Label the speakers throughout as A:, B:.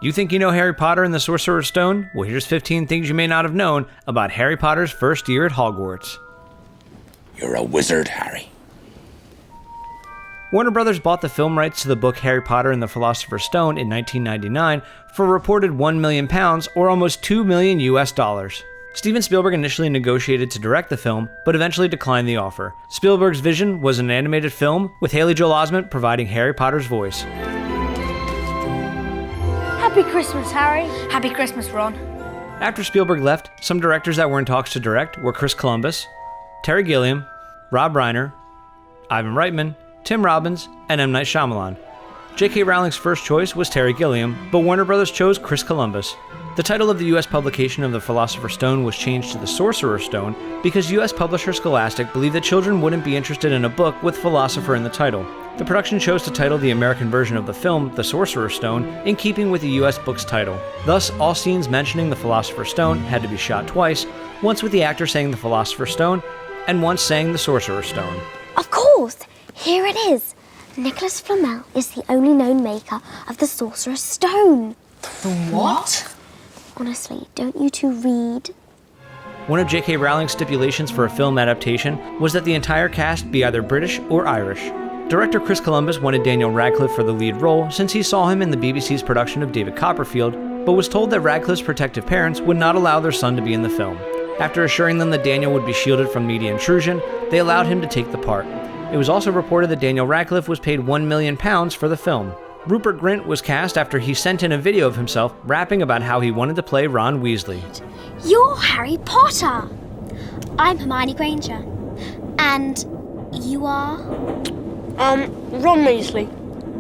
A: You think you know Harry Potter and the Sorcerer's Stone? Well, here's 15 things you may not have known about Harry Potter's first year at Hogwarts.
B: You're a wizard, Harry.
A: Warner Brothers bought the film rights to the book Harry Potter and the Philosopher's Stone in 1999 for a reported £1 million, or almost $2 million US. Steven Spielberg initially negotiated to direct the film, but eventually declined the offer. Spielberg's vision was an animated film, with Haley Joel Osment providing Harry Potter's voice.
C: Happy Christmas, Harry. Happy Christmas, Ron.
A: After Spielberg left, some directors that were in talks to direct were Chris Columbus, Terry Gilliam, Rob Reiner, Ivan Reitman, Tim Robbins, and M. Night Shyamalan. J.K. Rowling's first choice was Terry Gilliam, but Warner Brothers chose Chris Columbus. The title of the U.S. publication of the Philosopher's Stone was changed to the Sorcerer's Stone because U.S. publisher Scholastic believed that children wouldn't be interested in a book with philosopher in the title. The production chose to title the American version of the film The Sorcerer's Stone in keeping with the U.S. book's title. Thus, all scenes mentioning the Philosopher's Stone had to be shot twice, once with the actor saying the Philosopher's Stone, and once saying the Sorcerer's Stone.
D: Of course! Here it is. Nicholas Flamel is the only known maker of the Sorcerer's Stone.
C: The what?
D: Honestly, don't you two read?
A: One of J.K. Rowling's stipulations for a film adaptation was that the entire cast be either British or Irish. Director Chris Columbus wanted Daniel Radcliffe for the lead role since he saw him in the BBC's production of David Copperfield, but was told that Radcliffe's protective parents would not allow their son to be in the film. After assuring them that Daniel would be shielded from media intrusion, they allowed him to take the part. It was also reported that Daniel Radcliffe was paid £1 million for the film. Rupert Grint was cast after he sent in a video of himself rapping about how he wanted to play Ron Weasley.
D: You're Harry Potter! I'm Hermione Granger. And you are?
C: Ron Weasley.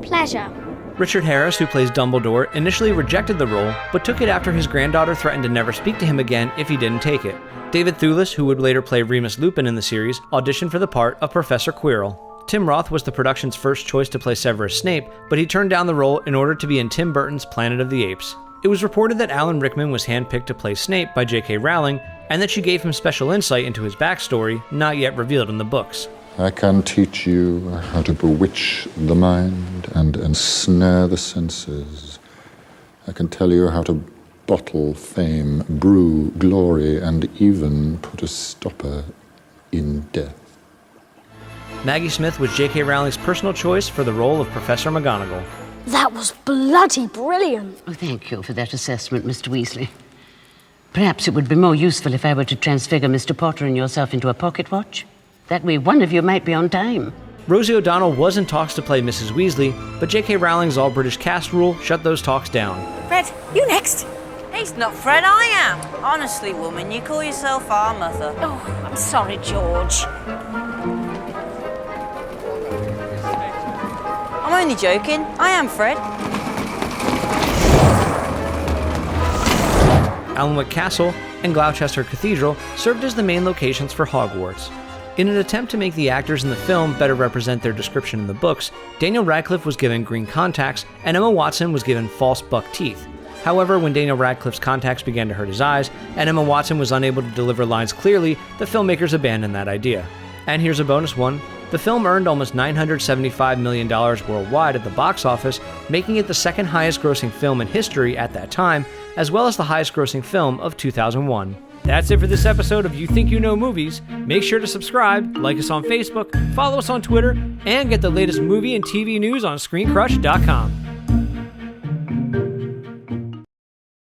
D: Pleasure.
A: Richard Harris, who plays Dumbledore, initially rejected the role, but took it after his granddaughter threatened to never speak to him again if he didn't take it. David Thewlis, who would later play Remus Lupin in the series, auditioned for the part of Professor Quirrell. Tim Roth was the production's first choice to play Severus Snape, but he turned down the role in order to be in Tim Burton's Planet of the Apes. It was reported that Alan Rickman was handpicked to play Snape by J.K. Rowling, and that she gave him special insight into his backstory, not yet revealed in the books.
E: I can teach you how to bewitch the mind and ensnare the senses. I can tell you how to bottle fame, brew glory, and even put a stopper in death.
A: Maggie Smith was J.K. Rowling's personal choice for the role of Professor McGonagall.
C: That was bloody brilliant.
F: Oh, thank you for that assessment, Mr. Weasley. Perhaps it would be more useful if I were to transfigure Mr. Potter and yourself into a pocket watch. That way one of you might be on time.
A: Rosie O'Donnell was in talks to play Mrs. Weasley, but J.K. Rowling's all-British cast rule shut those talks down.
G: Fred, you next. It's not Fred, I am. Honestly, woman, you call yourself our mother.
C: Oh, I'm sorry, George.
G: I'm only joking. I am Fred.
A: Alnwick Castle and Gloucester Cathedral served as the main locations for Hogwarts. In an attempt to make the actors in the film better represent their description in the books, Daniel Radcliffe was given green contacts and Emma Watson was given false buck teeth. However, when Daniel Radcliffe's contacts began to hurt his eyes and Emma Watson was unable to deliver lines clearly, the filmmakers abandoned that idea. And here's a bonus one. The film earned almost $975 million worldwide at the box office, making it the second highest grossing film in history at that time, as well as the highest grossing film of 2001. That's it for this episode of You Think You Know Movies. Make sure to subscribe, like us on Facebook, follow us on Twitter, and get the latest movie and TV news on ScreenCrush.com.